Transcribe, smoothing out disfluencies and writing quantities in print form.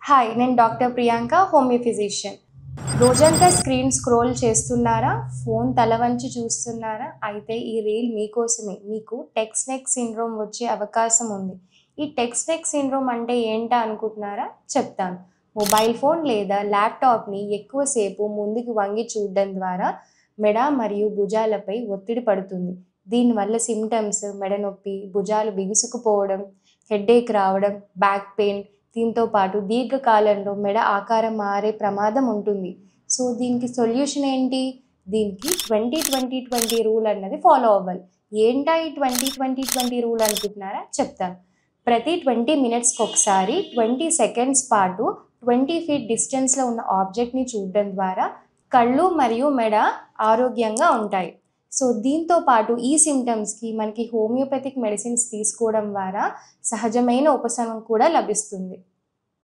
Hi, నేను doctor Priyanka, homeo physician. రోజంతా screen scroll చేస్తున్నారా? ఫోన్ తల వంచి చూస్తున్నారా? అయితే ఈ రీల్ మీకోసమే. మీకు టెక్స్ట్ నెక్ సిండ్రోమ్ వచ్చే అవకాశం ఉంది. ఈ టెక్స్ట్ నెక్ సిండ్రోమ్ అంటే ఏంటా అనుకుంటున్నారా? చెప్తాను. మొబైల్ ఫోన్ లేదా ల్యాప్టాప్ని ఎక్కువసేపు ముందుకు వంగి చూడడం ద్వారా మెడ మరియు భుజాలపై ఒత్తిడి పడుతుంది. దీనివల్ల సిమ్టమ్స్ మెడ నొప్పి, భుజాలు బిగుసుకుపోవడం, హెడేక్ రావడం, బ్యాక్ పెయిన్, దీంతో పాటు దీర్ఘకాలంలో మెడ ఆకారం మారే ప్రమాదం ఉంటుంది. సో దీనికి సొల్యూషన్ ఏంటి? దీనికి 20-20-20 రూల్ అన్నది ఫాలో అవ్వాలి. ఏంటా ఈ 20-20-20 రూల్ అనుకుంటున్నారా? చెప్తాను. ప్రతి 20 మినిట్స్కి ఒకసారి 20 సెకండ్స్ పాటు 20 ఫీట్ డిస్టెన్స్లో ఉన్న ఆబ్జెక్ట్ని చూడడం ద్వారా కళ్ళు మరియు మెడ ఆరోగ్యంగా ఉంటాయి. సో దీంతో పాటు ఈ సిమ్టమ్స్కి మనకి హోమియోపతిక్ మెడిసిన్స్ తీసుకోవడం ద్వారా సహజమైన ఉపశమనం కూడా లభిస్తుంది.